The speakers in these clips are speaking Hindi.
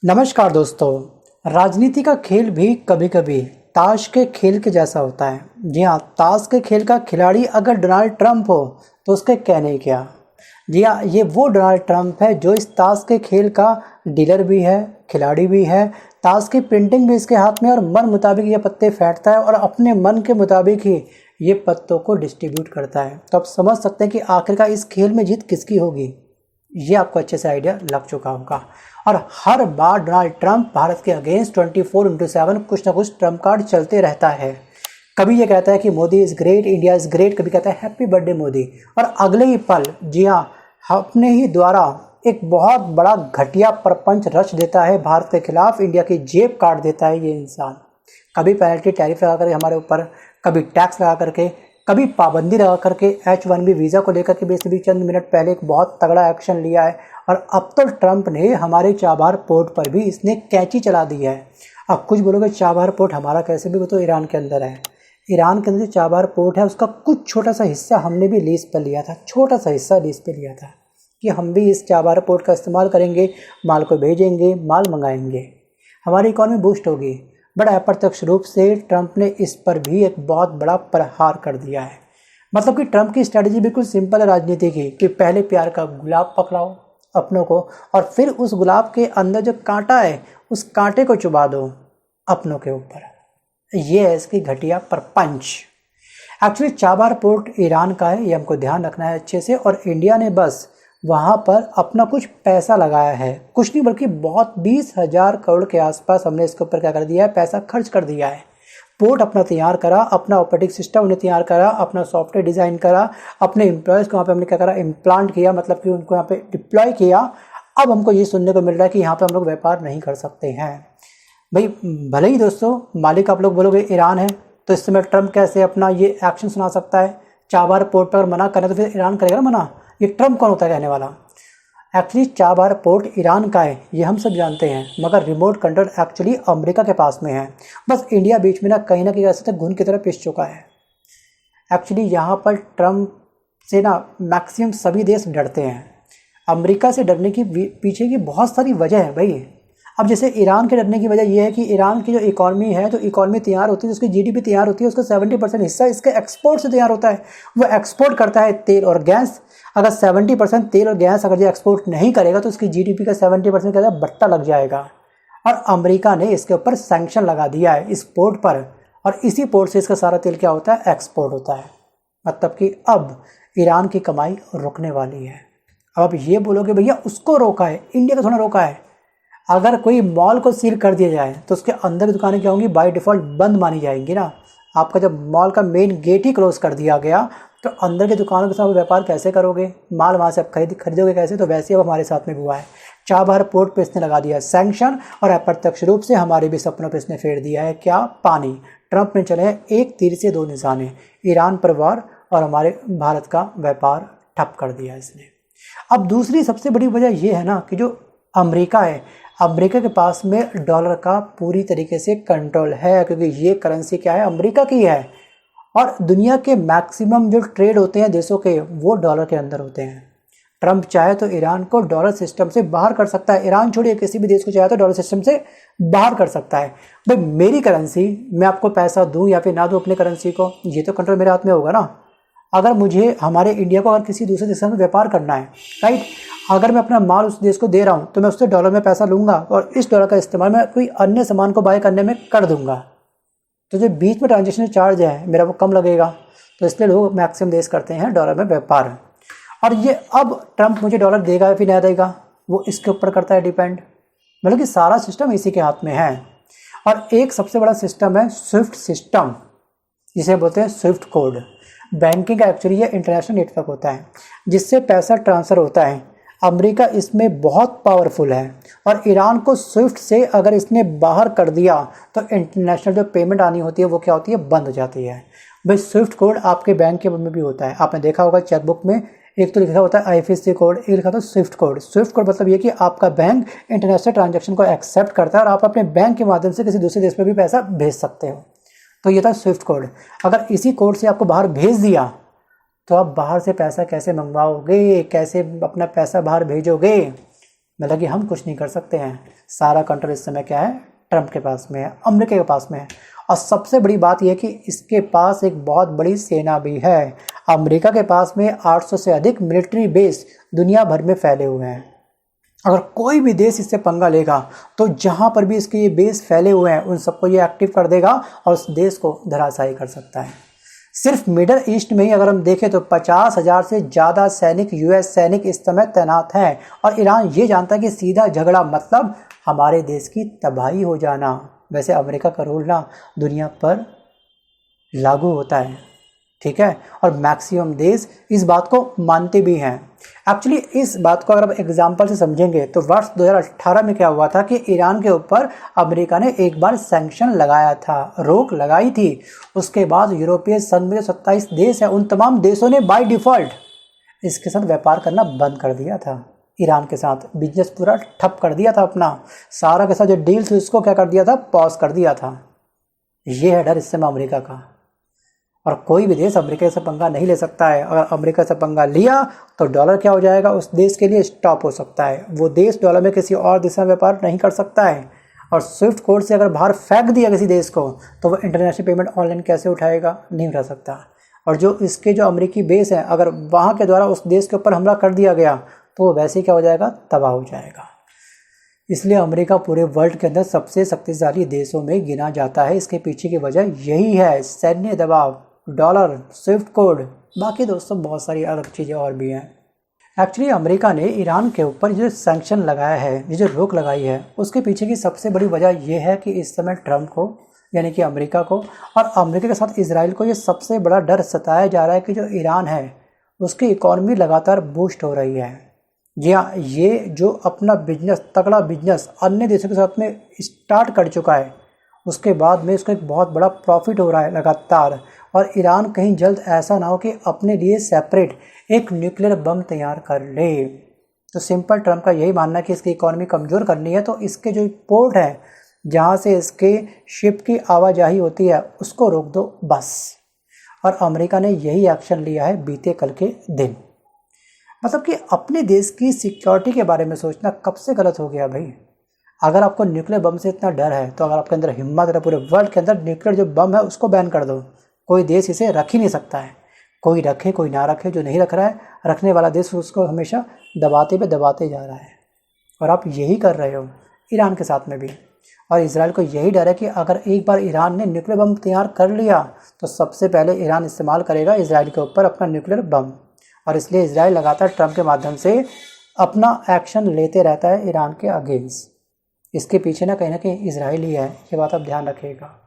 नमस्कार दोस्तों। राजनीति का खेल भी कभी कभी ताश के खेल के जैसा होता है। जी हाँ, ताश के खेल का खिलाड़ी अगर डोनाल्ड ट्रंप हो तो उसके कहने क्या। जी हाँ, ये वो डोनाल्ड ट्रंप है जो इस ताश के खेल का डीलर भी है, खिलाड़ी भी है। ताश की प्रिंटिंग भी इसके हाथ में और मन मुताबिक ये पत्ते फेंटता है और अपने मन के मुताबिक ही ये पत्तों को डिस्ट्रीब्यूट करता है। तो आप समझ सकते हैं कि आखिरकार इस खेल में जीत किसकी होगी। ये आपको अच्छे से आइडिया लग चुका होगा। और हर बार डोनाल्ड ट्रंप भारत के अगेंस्ट 24/7 कुछ ना कुछ ट्रम्प कार्ड चलते रहता है। कभी ये कहता है कि Modi is great, India is great, कभी कहता है हैप्पी बर्थडे मोदी, और अगले ही पल जी हाँ अपने ही द्वारा एक बहुत बड़ा घटिया प्रपंच रच देता है भारत के खिलाफ, इंडिया की जेब काट देता है ये इंसान। कभी पेनल्टी टैरिफ लगा करके हमारे ऊपर, कभी टैक्स लगा करके, कभी पाबंदी लगा करके H1B वीज़ा को लेकर के भी चंद मिनट पहले एक बहुत तगड़ा एक्शन लिया है। और अब तो ट्रंप ने हमारे चाबहार पोर्ट पर भी इसने कैंची चला दी है। अब कुछ बोलोगे चाबहार पोर्ट हमारा कैसे भी, वो तो ईरान के अंदर है। ईरान के अंदर जो चाबहार पोर्ट है उसका कुछ छोटा सा हिस्सा हमने भी लीज पर लिया था, छोटा सा हिस्सा लीज पर लिया था कि हम भी इस चाबहार पोर्ट का इस्तेमाल करेंगे, माल को भेजेंगे, माल मंगाएंगे, हमारी इकॉनमी बूस्ट होगी। बट अप्रत्यक्ष रूप से ट्रंप ने इस पर भी एक बहुत बड़ा प्रहार कर दिया है। मतलब कि ट्रंप की स्ट्रैटेजी बिल्कुल सिंपल है राजनीति की, कि पहले प्यार का गुलाब पकड़ाओ अपनों को और फिर उस गुलाब के अंदर जो कांटा है उस कांटे को चुबा दो अपनों के ऊपर। ये है इसकी घटिया प्रपंच। एक्चुअली चाबहार पोर्ट ईरान का है, ये हमको ध्यान रखना है अच्छे से। और इंडिया ने बस वहाँ पर अपना कुछ पैसा लगाया है, कुछ नहीं बल्कि बहुत 20,000 करोड़ के आसपास हमने इसके ऊपर क्या कर दिया है, पैसा खर्च कर दिया है। पोर्ट अपना तैयार करा, अपना ऑपरेटिंग सिस्टम उन्हें तैयार करा, अपना सॉफ्टवेयर डिज़ाइन करा, अपने एम्प्लॉयज़ को वहाँ पे हमने क्या करा, इम्प्लांट किया, मतलब कि उनको यहाँ पे डिप्लॉय किया। अब हमको ये सुनने को मिल रहा है कि यहाँ पे हम लोग व्यापार नहीं कर सकते हैं। भाई भले ही दोस्तों मालिक आप लोग बोलोगे ईरान है, तो इस समय ट्रंप कैसे अपना ये एक्शन सुना सकता है। चाबहार पोर्ट पर मना करना तो फिर ईरान करेगा ना मना, ये ट्रंप कौन होता है कहने वाला। एक्चुअली चाबहार पोर्ट ईरान का है ये हम सब जानते हैं, मगर रिमोट कंट्रोल एक्चुअली अमेरिका के पास में है। बस इंडिया बीच में ना कहीं ऐसे घुन की तरह पिस चुका है। एक्चुअली यहाँ पर ट्रंप से ना मैक्सिमम सभी देश डरते हैं। अमेरिका से डरने की पीछे की बहुत सारी वजह है भाई। अब जैसे ईरान के डरने की वजह यह है कि ईरान की जो इकॉनमी है, तो इकॉनमी तैयार होती है, उसकी जीडीपी तैयार होती है, उसका 70% हिस्सा इसके एक्सपोर्ट से तैयार होता है। वो एक्सपोर्ट करता है तेल और गैस। अगर 70% तेल और गैस अगर जो एक्सपोर्ट नहीं करेगा तो उसकी जीडीपी का 70% का बट्टा लग जाएगा। और अमेरिका ने इसके ऊपर सैंक्शन लगा दिया है इस पोर्ट पर, और इसी पोर्ट से इसका सारा तेल क्या होता है, एक्सपोर्ट होता है। मतलब कि अब ईरान की कमाई रुकने वाली है। अब ये बोलोगे भैया उसको रोका है, इंडिया को थोड़ा रोका है। अगर कोई मॉल को सील कर दिया जाए तो उसके अंदर की दुकानें क्या होंगी, बाय डिफ़ॉल्ट बंद मानी जाएंगी ना। आपका जब मॉल का मेन गेट ही क्लोज कर दिया गया तो अंदर की दुकानों के साथ व्यापार कैसे करोगे, माल वहाँ से आप खरीदोगे कैसे। तो वैसे अब हमारे साथ में हुआ है। चाबहार पोर्ट पे इसने लगा दिया सैंक्शन और अप्रत्यक्ष रूप से हमारे भी सपनों पे इसने फेर दिया है क्या, पानी। ट्रंप ने चले एक तीर से दो निशाने, ईरान पर वार और हमारे भारत का व्यापार ठप कर दिया इसने। अब दूसरी सबसे बड़ी वजह यह है ना कि जो अमेरिका है, अमेरिका के पास में डॉलर का पूरी तरीके से कंट्रोल है, क्योंकि ये करेंसी क्या है, अमेरिका की है। और दुनिया के मैक्सिमम जो ट्रेड होते हैं देशों के, वो डॉलर के अंदर होते हैं। ट्रंप चाहे तो ईरान को डॉलर सिस्टम से बाहर कर सकता है, ईरान छोड़िए किसी भी देश को चाहे तो डॉलर सिस्टम से बाहर कर सकता है। भाई मेरी करेंसी, मैं आपको पैसा दूँ या फिर ना दूँ अपनी करेंसी को, ये तो कंट्रोल मेरे हाथ में होगा ना। अगर मुझे हमारे इंडिया को अगर किसी दूसरे देश में व्यापार करना है, राइट, अगर मैं अपना माल उस देश को दे रहा हूँ तो मैं उससे डॉलर में पैसा लूँगा और इस डॉलर का इस्तेमाल मैं कोई अन्य सामान को बाय करने में कर दूँगा। तो जो बीच में ट्रांजेक्शन चार्ज है मेरा वो कम लगेगा। तो इसलिए लोग मैक्सिमम देश करते हैं डॉलर में व्यापार। और ये अब ट्रंप मुझे डॉलर देगा या फिर नहीं देगा वो इसके ऊपर करता है डिपेंड। मतलब कि सारा सिस्टम इसी के हाथ में है। और एक सबसे बड़ा सिस्टम है स्विफ्ट सिस्टम, जिसे बोलते हैं स्विफ्ट कोड। बैंकिंग का एक्चुअली ये इंटरनेशनल नेटवर्क होता है जिससे पैसा ट्रांसफ़र होता है। अमेरिका इसमें बहुत पावरफुल है और ईरान को स्विफ्ट से अगर इसने बाहर कर दिया तो इंटरनेशनल जो पेमेंट आनी होती है वो क्या होती है, बंद हो जाती है। भाई स्विफ्ट कोड आपके बैंक के में भी होता है, आपने देखा होगा चेकबुक में एक तो लिखा होता है आईएफएससी कोड, एक लिखा होता है स्विफ्ट कोड। स्विफ्ट कोड मतलब ये कि आपका बैंक इंटरनेशनल ट्रांजेक्शन को एक्सेप्ट करता है और आप अपने बैंक के माध्यम से किसी दूसरे देश में भी पैसा भेज सकते हो। तो ये था स्विफ्ट कोड। अगर इसी कोड से आपको बाहर भेज दिया तो आप बाहर से पैसा कैसे मंगवाओगे, कैसे अपना पैसा बाहर भेजोगे। मतलब कि हम कुछ नहीं कर सकते हैं, सारा कंट्रोल इस समय क्या है, ट्रंप के पास में है, अमेरिका के पास में है। और सबसे बड़ी बात यह है कि इसके पास एक बहुत बड़ी सेना भी है। अमेरिका के पास में 800 से अधिक मिलिट्री बेस दुनिया भर में फैले हुए हैं। अगर कोई भी देश इससे पंगा लेगा तो जहाँ पर भी इसके ये बेस फैले हुए हैं उन सबको ये एक्टिव कर देगा और उस देश को धराशायी कर सकता है। सिर्फ मिडल ईस्ट में ही अगर हम देखें तो 50,000 से ज़्यादा सैनिक, यूएस सैनिक इस समय तैनात हैं। और ईरान ये जानता है कि सीधा झगड़ा मतलब हमारे देश की तबाही हो जाना। वैसे अमेरिका का रूल ना दुनिया पर लागू होता है, ठीक है, और मैक्सिमम देश इस बात को मानते भी हैं। एक्चुअली इस बात को अगर आप एग्जाम्पल से समझेंगे तो वर्ष 2018 में क्या हुआ था कि ईरान के ऊपर अमेरिका ने एक बार सैंक्शन लगाया था, रोक लगाई थी। उसके बाद यूरोपीय संघ में जो 27 देश हैं उन तमाम देशों ने बाय डिफ़ॉल्ट इसके साथ व्यापार करना बंद कर दिया था। ईरान के साथ बिजनेस पूरा ठप कर दिया था, अपना सारा के साथ जो डील थी उसको क्या कर दिया था, पॉज कर दिया था। ये है डर इस समय अमेरिका का। और कोई भी देश अमेरिका से पंगा नहीं ले सकता है। अगर अमेरिका से पंगा लिया तो डॉलर क्या हो जाएगा, उस देश के लिए स्टॉप हो सकता है। वो देश डॉलर में किसी और देश में व्यापार नहीं कर सकता है। और स्विफ्ट कोड से अगर बाहर फेंक दिया किसी देश को तो वो इंटरनेशनल पेमेंट ऑनलाइन कैसे उठाएगा, नहीं उठा सकता। और जो इसके जो अमेरिकी बेस हैं अगर वहाँ के द्वारा उस देश के ऊपर हमला कर दिया गया तो वो वैसे ही क्या हो जाएगा, तबाह हो जाएगा। इसलिए अमेरिका पूरे वर्ल्ड के अंदर सबसे शक्तिशाली देशों में गिना जाता है। इसके पीछे की वजह यही है, सैन्य दबाव, डॉलर, स्विफ्ट कोड, बाकी दोस्तों बहुत सारी अलग चीज़ें और भी हैं। एक्चुअली अमेरिका ने ईरान के ऊपर जो सैंक्शन लगाया है, ये जो रोक लगाई है, उसके पीछे की सबसे बड़ी वजह यह है कि इस समय ट्रंप को यानी कि अमेरिका को और अमेरिका के साथ इजराइल को ये सबसे बड़ा डर सताया जा रहा है कि जो ईरान है उसकी इकॉनमी लगातार बूस्ट हो रही है। जी हाँ, ये जो अपना बिजनेस, तगड़ा बिजनेस अन्य देशों के साथ में स्टार्ट कर चुका है, उसके बाद में इसको एक बहुत बड़ा प्रॉफिट हो रहा है लगातार। और ईरान कहीं जल्द ऐसा ना हो कि अपने लिए सेपरेट एक न्यूक्लियर बम तैयार कर ले। तो सिंपल ट्रंप का यही मानना है कि इसकी इकॉनमी कमज़ोर करनी है तो इसके जो पोर्ट है जहाँ से इसके शिप की आवाजाही होती है उसको रोक दो बस। और अमेरिका ने यही एक्शन लिया है बीते कल के दिन। मतलब कि अपने देश की सिक्योरिटी के बारे में सोचना कब से गलत हो गया भाई। अगर आपको न्यूक्लियर बम से इतना डर है तो अगर आपके अंदर हिम्मत है पूरे वर्ल्ड के अंदर न्यूक्लियर जो बम है उसको बैन कर दो। कोई देश इसे रख ही नहीं सकता है, कोई रखे कोई ना रखे, जो नहीं रख रहा है रखने वाला देश उसको हमेशा दबाते जा रहा है। और आप यही कर रहे हो ईरान के साथ में भी। और इजराइल को यही डर है कि अगर एक बार ईरान ने न्यूक्लियर बम तैयार कर लिया तो सबसे पहले ईरान इस्तेमाल करेगा इजराइल के ऊपर अपना न्यूक्लियर बम। और इसलिए इजराइल लगातार ट्रंप के माध्यम से अपना एक्शन लेते रहता है ईरान के अगेंस्ट। इसके पीछे ना कहीं इजराइल ही है, ये बात आप ध्यान रखिएगा।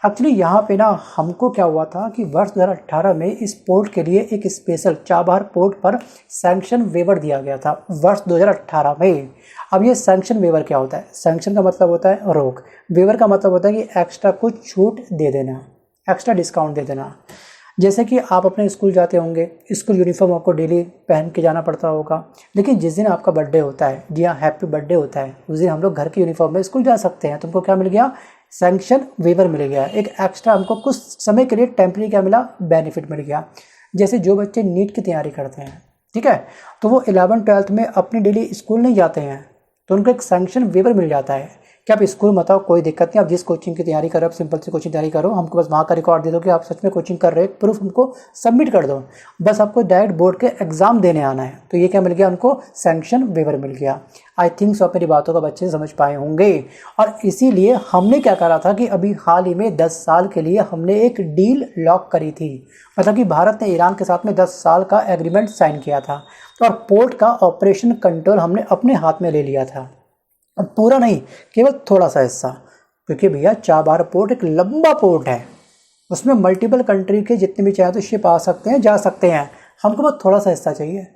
एक्चुअली यहाँ पे ना हमको क्या हुआ था कि वर्ष 2018 में इस पोर्ट के लिए एक स्पेशल चाबहार पोर्ट पर सैंक्शन वेवर दिया गया था वर्ष 2018 में। अब ये सैंक्शन वेवर क्या होता है? सैंक्शन का मतलब होता है रोक, वेवर का मतलब होता है कि एक्स्ट्रा कुछ छूट दे देना, एक्स्ट्रा डिस्काउंट दे देना। जैसे कि आप अपने स्कूल जाते होंगे, स्कूल यूनिफॉर्म आपको डेली पहन के जाना पड़ता होगा, लेकिन जिस दिन आपका बर्थडे होता है, जी हाँ हैप्पी बर्थडे होता है, उस दिन हम लोग घर की यूनिफॉर्म में स्कूल जा सकते हैं। तुमको क्या मिल गया? सैंक्शन वेवर मिल गया, एक एक्स्ट्रा हमको कुछ समय के लिए टेम्परेरी क्या मिला, बेनिफिट मिल गया। जैसे जो बच्चे नीट की तैयारी करते हैं, ठीक है, तो वो 11th-12th में अपनी डेली स्कूल नहीं जाते हैं तो उनको एक सैंक्शन वेवर मिल जाता है कि आप स्कूल मत आओ, कोई दिक्कत नहीं, आप जिस कोचिंग की तैयारी करो, आप सिंपल सी कोचिंग तैयारी करो, हमको बस वहाँ का रिकॉर्ड दे दो कि आप सच में कोचिंग कर रहे हो, प्रूफ हमको सबमिट कर दो, बस आपको डायरेक्ट बोर्ड के एग्जाम देने आना है। तो ये क्या मिल गया उनको? सैंक्शन वेवर मिल गया। आई थिंक सो आप मेरी बातों को बच्चे समझ पाए होंगे। और इसीलिए हमने क्या करा था कि अभी हाल ही में 10 साल के लिए हमने एक डील लॉक करी थी। मतलब कि भारत ने ईरान के साथ में 10 साल का एग्रीमेंट साइन किया था और पोर्ट का ऑपरेशन कंट्रोल हमने अपने हाथ में ले लिया था। अब पूरा नहीं, केवल थोड़ा सा हिस्सा, क्योंकि भैया चाबहार पोर्ट एक लंबा पोर्ट है, उसमें मल्टीपल कंट्री के जितने भी चाहे तो शिप आ सकते हैं, जा सकते हैं। हमको बस थोड़ा सा हिस्सा चाहिए।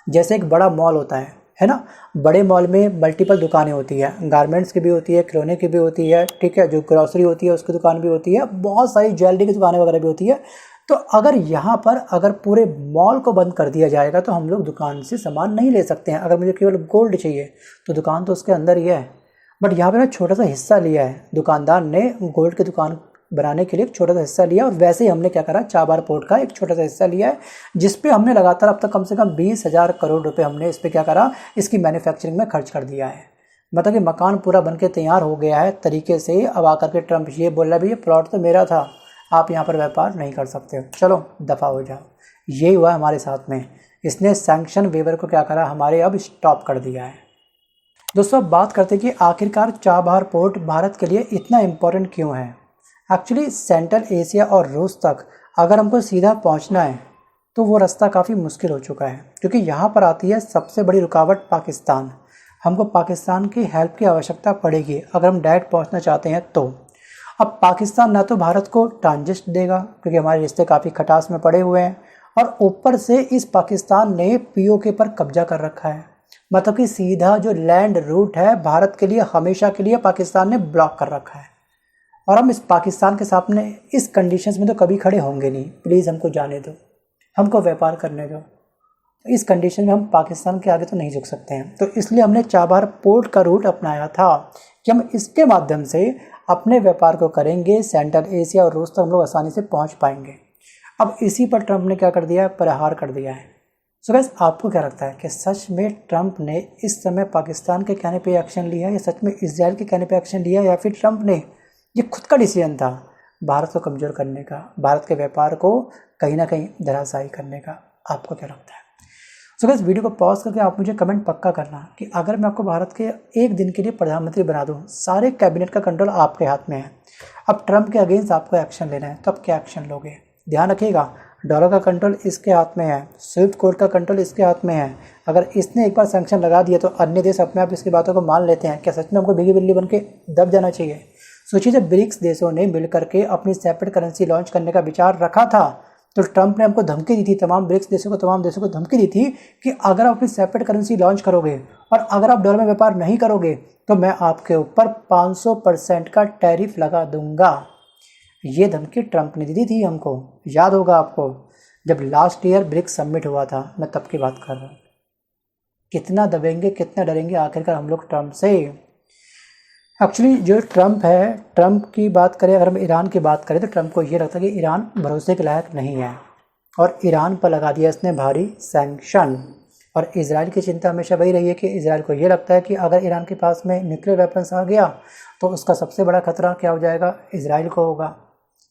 जैसे एक बड़ा मॉल होता है ना, बड़े मॉल में मल्टीपल दुकानें होती है, गारमेंट्स की भी होती है, खिलौने की भी होती है, ठीक है, जो ग्रॉसरी होती है उसकी दुकान भी होती है, बहुत सारी ज्वेलरी की दुकानें वगैरह भी होती है। तो अगर यहाँ पर अगर पूरे मॉल को बंद कर दिया जाएगा तो हम लोग दुकान से सामान नहीं ले सकते हैं। अगर मुझे केवल गोल्ड चाहिए तो दुकान तो उसके अंदर ही है, बट यहाँ पे ना छोटा सा हिस्सा लिया है दुकानदार ने, गोल्ड की दुकान बनाने के लिए एक छोटा सा हिस्सा लिया, और वैसे ही हमने क्या करा, चाबहार पोर्ट का एक छोटा सा हिस्सा लिया है, जिस पे हमने लगातार अब तक कम से कम 20,000 करोड़ रुपए हमने इस पर क्या करा, इसकी मैन्युफैक्चरिंग में खर्च कर दिया है। मतलब कि मकान पूरा बनके तैयार हो गया है तरीके से। अब आकर के ट्रम्प ये बोल रहा है भाई ये प्लॉट तो मेरा था, आप यहाँ पर व्यापार नहीं कर सकते हो, चलो दफ़ा हो जाओ। यही हुआ हमारे साथ में, इसने सैंक्शन वेवर को क्या करा, हमारे अब स्टॉप कर दिया है। दोस्तों अब बात करते हैं कि आखिरकार चाबहार पोर्ट भारत के लिए इतना इम्पोर्टेंट क्यों है। एक्चुअली सेंट्रल एशिया और रूस तक अगर हमको सीधा पहुंचना है तो वो रास्ता काफ़ी मुश्किल हो चुका है, क्योंकि यहाँ पर आती है सबसे बड़ी रुकावट पाकिस्तान। हमको पाकिस्तान की हेल्प की आवश्यकता पड़ेगी अगर हम डायरेक्ट पहुँचना चाहते हैं तो। अब पाकिस्तान ना तो भारत को ट्रांजिट देगा, क्योंकि हमारे रिश्ते काफ़ी खटास में पड़े हुए हैं, और ऊपर से इस पाकिस्तान ने पीओके पर कब्जा कर रखा है। मतलब कि सीधा जो लैंड रूट है भारत के लिए हमेशा के लिए पाकिस्तान ने ब्लॉक कर रखा है। और हम इस पाकिस्तान के सामने इस कंडीशंस में तो कभी खड़े होंगे नहीं। प्लीज़ हमको जाने दो, हमको व्यापार करने दो। इस कंडीशन में हम पाकिस्तान के आगे तो नहीं झुक सकते हैं। तो इसलिए हमने चाबहार पोर्ट का रूट अपनाया था कि हम इसके माध्यम से अपने व्यापार को करेंगे, सेंट्रल एशिया और रूस तक हम लोग आसानी से पहुँच पाएंगे। अब इसी पर ट्रंप ने क्या कर दिया है, प्रहार कर दिया है। सो गाइस आपको क्या लगता है कि सच में ट्रंप ने इस समय पाकिस्तान के कहने पे एक्शन लिया, या सच में इजराइल के कहने पे एक्शन लिया, या फिर ट्रंप ने ये खुद का डिसीजन था भारत को कमज़ोर करने का, भारत के व्यापार को कहीं ना कहीं धराशायी करने का? आपको क्या लगता है? सो गाइस वीडियो को पॉज करके आप मुझे कमेंट पक्का करना कि अगर मैं आपको भारत के एक दिन के लिए प्रधानमंत्री बना दूं, सारे कैबिनेट का कंट्रोल आपके हाथ में है, अब ट्रंप के अगेंस्ट आपको एक्शन लेना है, तो आप क्या एक्शन लोगे? ध्यान रखिएगा, डॉलर का कंट्रोल इसके हाथ में है, स्विफ्ट कोड का कंट्रोल इसके हाथ में है। अगर इसने एक बार सैंक्शन लगा दिया तो अन्य देश अपने आप इसकी बातों को मान लेते हैं। क्या सच में हमको भीगी बिल्ली बन के दब जाना चाहिए? सोचिए जब ब्रिक्स देशों ने मिलकर के अपनी सेपरेट करेंसी लॉन्च करने का विचार रखा था, तो ट्रंप ने हमको धमकी दी थी, तमाम ब्रिक्स देशों को धमकी दी थी कि अगर आप अपनी सेपरेट करेंसी लॉन्च करोगे और अगर आप डॉलर में व्यापार नहीं करोगे तो मैं आपके ऊपर 500% का टैरिफ लगा दूंगा। ये धमकी ट्रंप ने दी थी हमको, याद होगा आपको, जब लास्ट ईयर ब्रिक्स समिट हुआ था, मैं तब की बात कर रहा हूँ। कितना दबेंगे, कितना डरेंगे आखिरकार हम लोग ट्रंप से। एक्चुअली जो ट्रंप है, ट्रंप की बात करें, अगर हम ईरान की बात करें तो ट्रंप को ये लगता है कि ईरान भरोसे के लायक नहीं है, और ईरान पर लगा दिया इसने भारी सैंक्शन। और इजराइल की चिंता हमेशा वही रही है कि इजराइल को ये लगता है कि अगर ईरान के पास में न्यूक्लियर वेपन्स आ गया तो उसका सबसे बड़ा खतरा क्या हो जाएगा, इजराइल को होगा।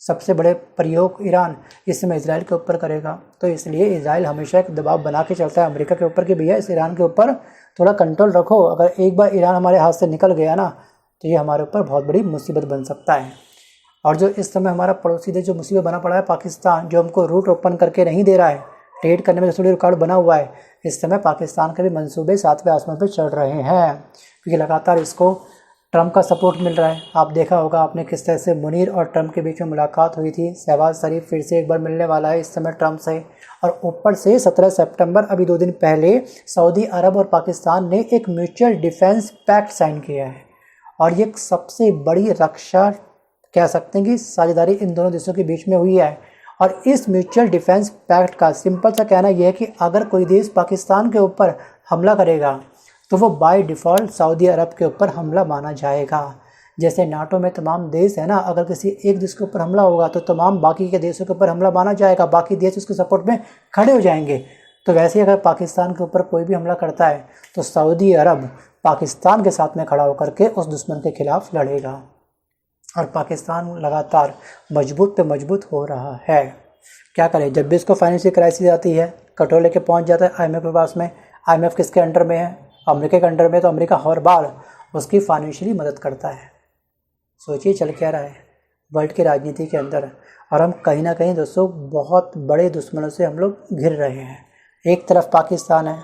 सबसे बड़े प्रयोग ईरान इस समय इजराइल के ऊपर करेगा। तो इसलिए इजराइल हमेशा एक दबाव बना के चलता है अमेरिका के ऊपर कि भैया इस ईरान के ऊपर थोड़ा कंट्रोल रखो, अगर एक बार ईरान हमारे हाथ से निकल गया ना तो ये हमारे ऊपर बहुत बड़ी मुसीबत बन सकता है। और जो इस समय हमारा पड़ोसी देश जो मुसीबत बना पड़ा है पाकिस्तान, जो हमको रूट ओपन करके नहीं दे रहा है, ट्रेड करने में थोड़ी रुकावट बना हुआ है, इस समय पाकिस्तान के भी मंसूबे सातवें आसमान पर चढ़ रहे हैं, क्योंकि लगातार इसको ट्रंप का सपोर्ट मिल रहा है। आप देखा होगा आपने किस तरह से मुनीर और ट्रंप के बीच में मुलाकात हुई थी। शहबाज शरीफ फिर से एक बार मिलने वाला है इस समय ट्रंप से, और ऊपर से 17 सितंबर अभी 2 दिन पहले सऊदी अरब और पाकिस्तान ने एक म्यूचुअल डिफेंस पैक्ट साइन किया है, और ये सबसे बड़ी रक्षा कह सकते हैं कि साझेदारी इन दोनों देशों के बीच में हुई है। और इस म्यूचुअल डिफेंस पैक्ट का सिंपल सा कहना यह है कि अगर कोई देश पाकिस्तान के ऊपर हमला करेगा तो वो बाय डिफ़ॉल्ट सऊदी अरब के ऊपर हमला माना जाएगा। जैसे नाटो में तमाम देश है ना, अगर किसी एक देश के ऊपर हमला होगा तो तमाम बाकी के देशों के ऊपर हमला माना जाएगा, बाकी देश उसके सपोर्ट में खड़े हो जाएंगे। तो वैसे ही अगर पाकिस्तान के ऊपर कोई भी हमला करता है तो सऊदी अरब पाकिस्तान के साथ में खड़ा होकर के उस दुश्मन के खिलाफ लड़ेगा, और पाकिस्तान लगातार मजबूत पे मजबूत हो रहा है। क्या करें, जब भी इसको फाइनेंशियल क्राइसिस आती है कटोरे लेके पहुंच जाता है IMF के पास में। IMF किसके अंडर में है, अमेरिका के अंडर में, तो अमेरिका हर बार उसकी फाइनेंशियली मदद करता है। सोचिए चल क्या रहा है वर्ल्ड की राजनीति के अंदर, और हम कहीं ना कहीं दोस्तों बहुत बड़े दुश्मनों से हम लोग घिर रहे हैं। एक तरफ पाकिस्तान है,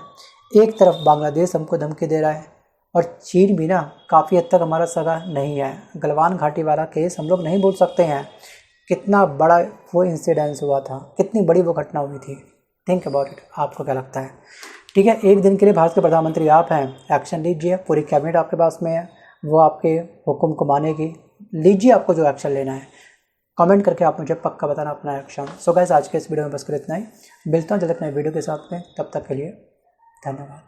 एक तरफ बांग्लादेश हमको धमकी दे रहा है, और चीन भी ना काफ़ी हद तक हमारा सगा नहीं है। गलवान घाटी वाला केस हम लोग नहीं भूल सकते हैं, कितना बड़ा वो इंसिडेंस हुआ था, कितनी बड़ी वो घटना हुई थी। थिंक अबाउट इट, आपको क्या लगता है? ठीक है, एक दिन के लिए भारत के प्रधानमंत्री आप हैं, एक्शन लीजिए, पूरी कैबिनेट आपके पास में है, वो आपके हुक्म को मानेगी, लीजिए आपको जो एक्शन लेना है। कमेंट करके आप मुझे पक्का बताना अपना एक्शन। सो गाइस आज के इस वीडियो में बस कर इतना ही, मिलता हूँ जल्द अपने वीडियो के साथ में, तब तक के लिए धन्यवाद।